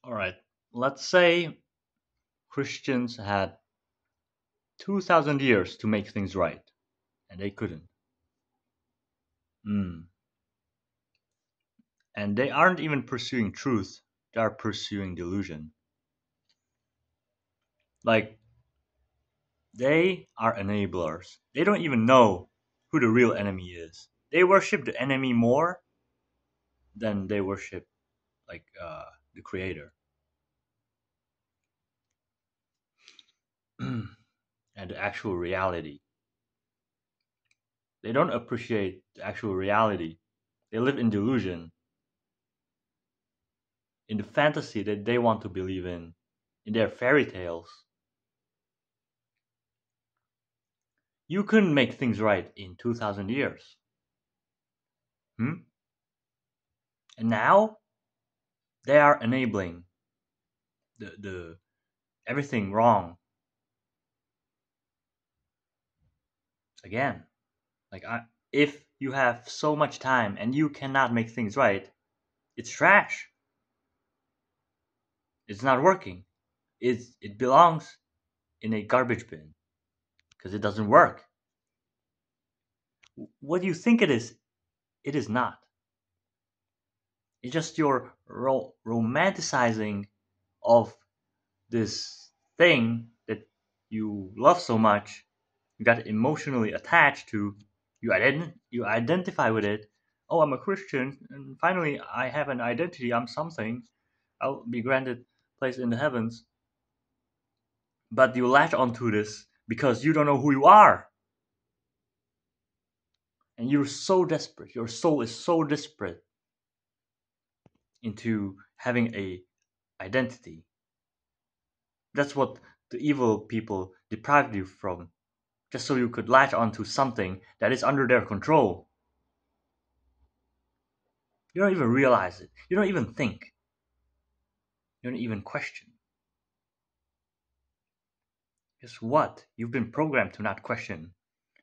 All right. Let's say Christians had 2,000 years to make things right, and they couldn't. Mm. And they aren't even pursuing truth, they are pursuing delusion. Like, they are enablers. They don't even know who the real enemy is. They worship the enemy more than they worship, the creator. And the actual reality. They don't appreciate the actual reality. They live in delusion, in the fantasy that they want to believe in their fairy tales. You couldn't make things right in 2,000 years. Hmm? And now they are enabling the everything wrong again. If you have so much time and you cannot make things right, it's trash. It's not working. It belongs in a garbage bin because it doesn't work. What do you think it is? It is not. It's just your romanticizing of this thing that you love so much, you got emotionally attached to, you identify with it. Oh, I'm a Christian, and finally I have an identity. I'm something. I'll be granted place in the heavens. But you latch onto this because you don't know who you are, and you're so desperate. Your soul is so desperate into having a identity. That's what the evil people deprived you from, just so you could latch onto something that is under their control. You don't even realize it. You don't even think. You don't even question. Guess what? You've been programmed to not question.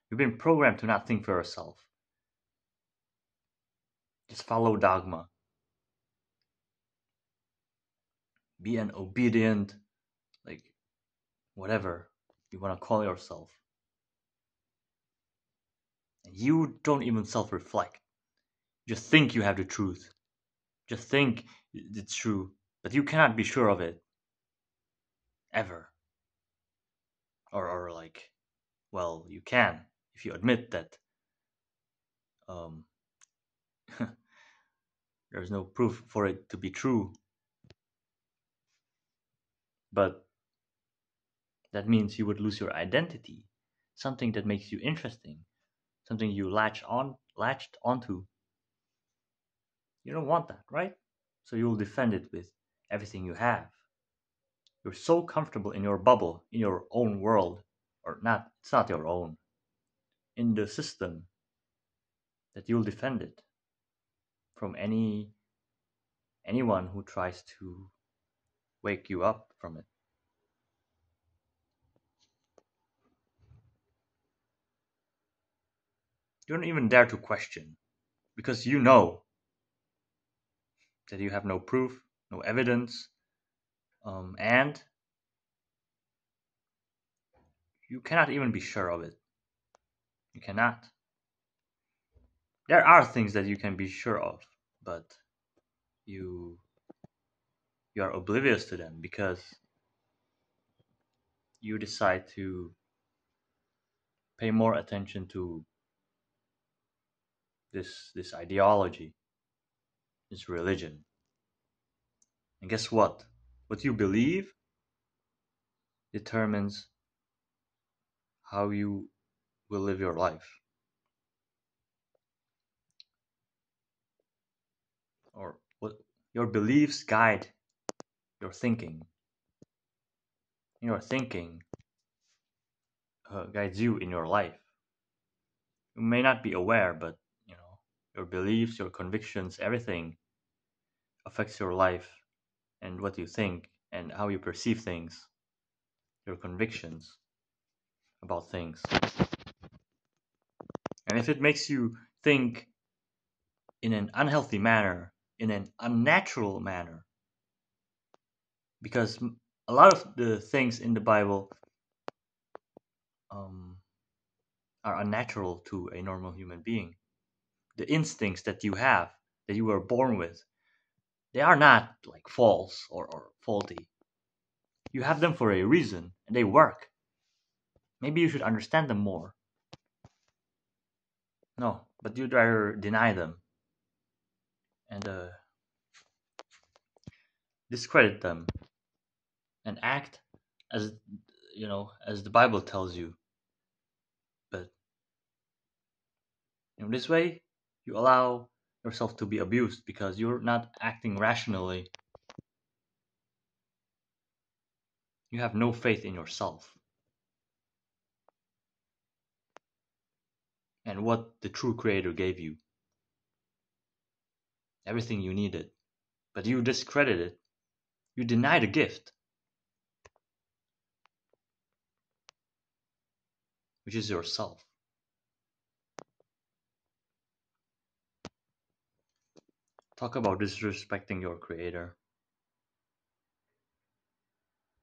You've been programmed to not think for yourself. Just follow dogma. Be an obedient, like, whatever you want to call yourself. And you don't even self reflect. Just think you have the truth. Just think it's true. But you cannot be sure of it. Ever. Or like, well, you can if you admit that um, there's no proof for it to be true. But that means you would lose your identity, something that makes you interesting, something you latched onto. You don't want that, right? So you'll defend it with everything you have. You're so comfortable in your bubble, in your own world, or not, it's not your own, in the system, that you'll defend it from anyone who tries to wake you up from it. You don't even dare to question because you know that you have no proof, no evidence, and you cannot even be sure of it. You cannot. There are things that you can be sure of, but you you are oblivious to them because you decide to pay more attention to this ideology, this religion. And guess what? What you believe determines how you will live your life, or what your beliefs guide your thinking. Your thinking guides you in your life. You may not be aware, but your beliefs, your convictions, everything affects your life and what you think and how you perceive things, your convictions about things. And if it makes you think in an unhealthy manner, in an unnatural manner, because a lot of the things in the Bible um, are unnatural to a normal human being. The instincts that you have, that you were born with, they are not like false or faulty. You have them for a reason, and they work. Maybe you should understand them more. No, but you'd rather deny them and discredit them and act as as the Bible tells you. But in this way, you allow yourself to be abused because you're not acting rationally. You have no faith in yourself and what the true Creator gave you, everything you needed. But you discredit it. You deny the gift, which is yourself. Talk about disrespecting your Creator.